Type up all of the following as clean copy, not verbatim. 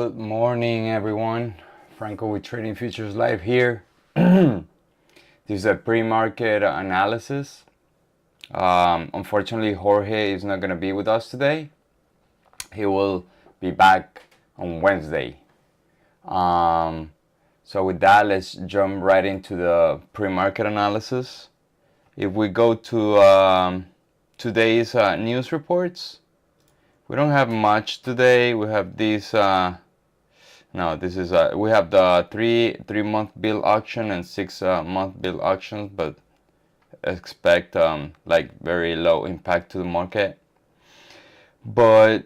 Good morning, everyone. Franco with Trading Futures Live here. This is a pre-market analysis. Unfortunately, Jorge is not going to be with us today. He will be back on Wednesday. So with that, let's jump right into the pre-market analysis. If we go to today's news reports, we don't have much today. We have these. No, this is we have the three-month bill auction and 6-month bill auctions, but expect like very low impact to the market. But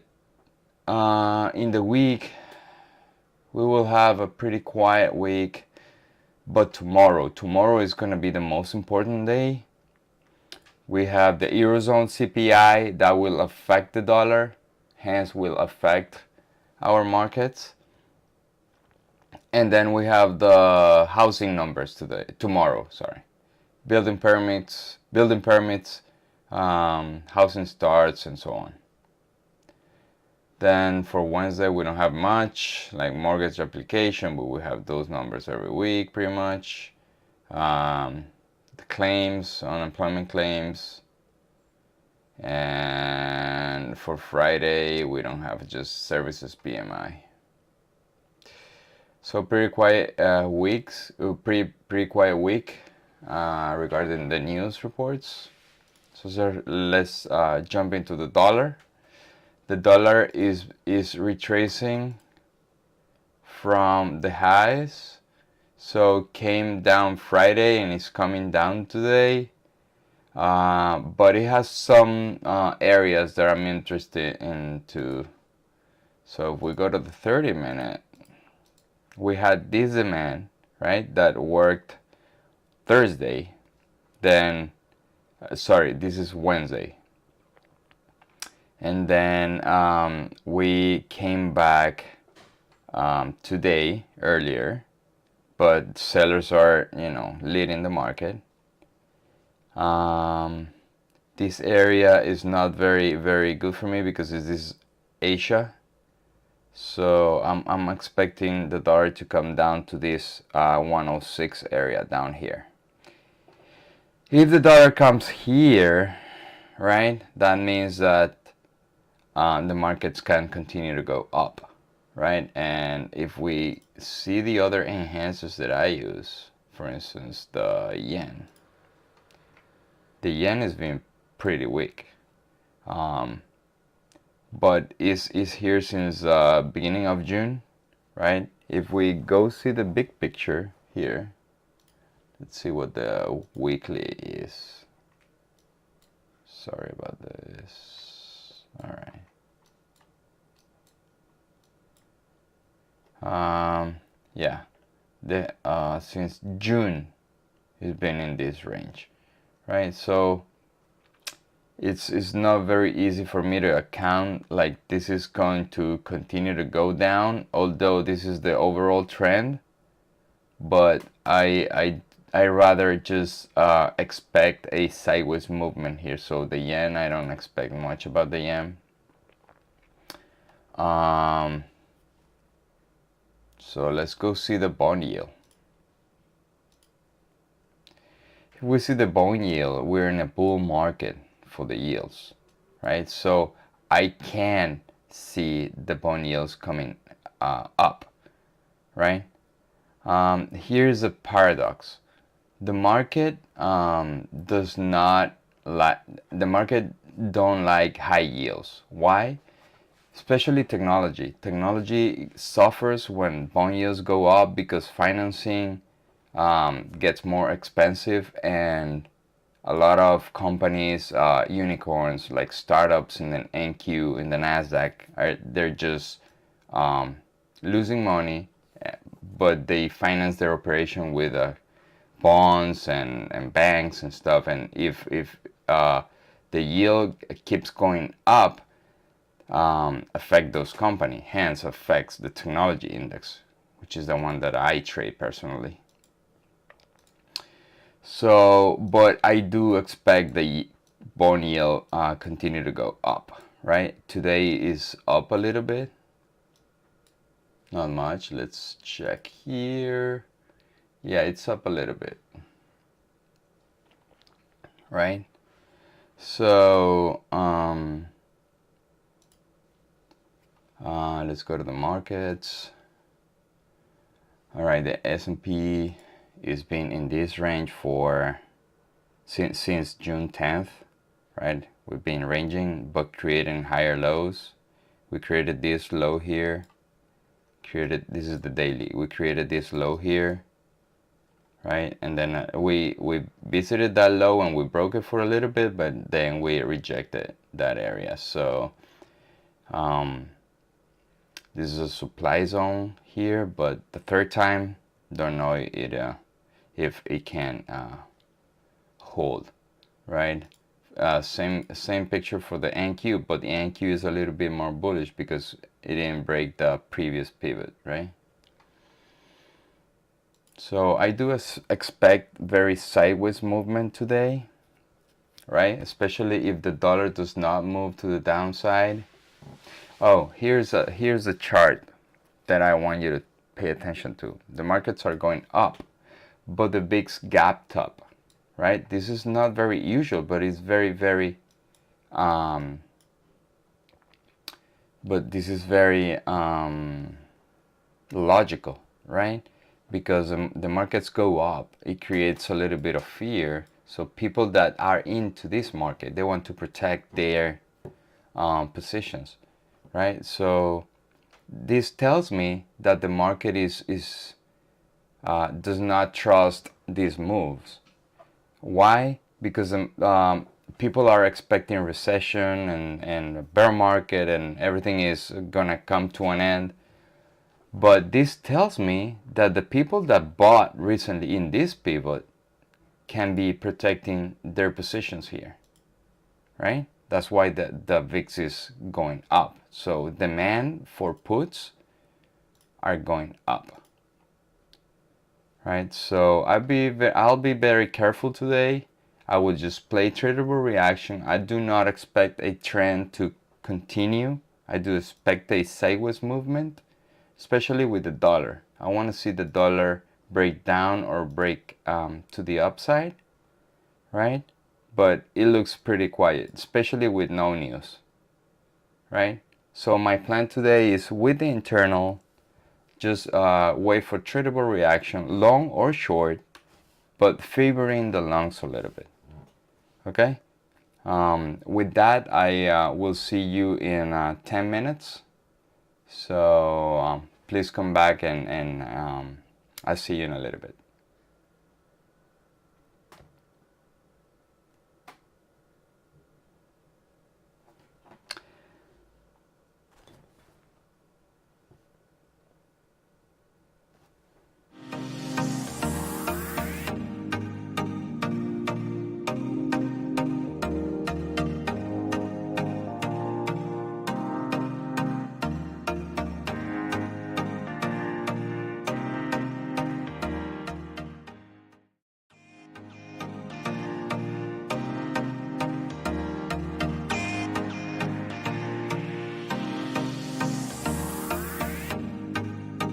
in the week, we will have a pretty quiet week. But tomorrow is going to be the most important day. We have the Eurozone CPI that will affect the dollar, hence will affect our markets. And then we have the housing numbers tomorrow. Building permits, housing starts, and so on. Then for Wednesday, we don't have much, like mortgage application, but we have those numbers every week pretty much. The claims, unemployment claims. And for Friday, we don't have, just services PMI. So pretty quiet pretty quiet week regarding the news reports. So let's jump into the dollar. The dollar is retracing from the highs. So came down Friday and is coming down today. But it has some areas that I'm interested into. So if we go to the 30-minute, we had this demand, right, that worked Thursday. Then, this is Wednesday. And then we came back today, earlier, but sellers are, leading the market. This area is not very, very good for me because this is Asia. So I'm expecting the dollar to come down to this 106 area down here. If the dollar comes here, right, that means that the markets can continue to go up, right? And if we see the other enhancers that I use, for instance, the yen is being pretty weak. But is here since beginning of June, right? If we go see the big picture here, let's see what the weekly is. Sorry about this. All right. Yeah, since June, it's been in this range, right? So it's not very easy for me to account like this is going to continue to go down, although this is the overall trend. But I rather just expect a sideways movement here. So the yen, I don't expect much about the yen. So let's go see the bond yield. If we see the bond yield, we're in a bull market for the yields, right? So I can see the bond yields coming up, right? Here's a paradox. The market does not like, the market don't like high yields. Why? Especially technology. Technology suffers when bond yields go up because financing gets more expensive, and a lot of companies, unicorns like startups in the NQ, in the Nasdaq, they're just losing money, but they finance their operation with bonds and banks and stuff. And if the yield keeps going up, affect those companies, hence affects the technology index, which is the one that I trade personally. So, but I do expect the bond yield continue to go up, right? Today is up a little bit. Not much. Let's check here. Yeah, it's up a little bit, right? So let's go to the markets. All right, the S&P is been in this range for since June 10th, right? We've been ranging but creating higher lows. We created this low here. This is the daily. We created this low here, right? And then we visited that low and we broke it for a little bit, but then we rejected that area. So this is a supply zone here, but the third time, don't know if it can hold, right? Same picture for the NQ, but the NQ is a little bit more bullish because it didn't break the previous pivot, right? So I do expect very sideways movement today, right? Especially if the dollar does not move to the downside. Oh, here's a chart that I want you to pay attention to. The markets are going up, but the VIX gapped up, right? This is not very usual, but it's very, very but this is very logical, right? Because the markets go up, it creates a little bit of fear. So people that are into this market, they want to protect their positions, right? So this tells me that the market does not trust these moves. Why? Because people are expecting recession and a bear market and everything is gonna come to an end. But this tells me that the people that bought recently in this pivot can be protecting their positions here, right? That's why the VIX is going up. So demand for puts are going up, right? So I'll be very careful today. I will just play tradable reaction. I do not expect a trend to continue. I do expect a sideways movement, especially with the dollar. I want to see the dollar break down or break to the upside, right? But it looks pretty quiet, especially with no news, right? So my plan today is with the internal, just wait for tradable reaction, long or short, but favoring the longs a little bit, okay? With that, I will see you in 10 minutes. So please come back and I'll see you in a little bit.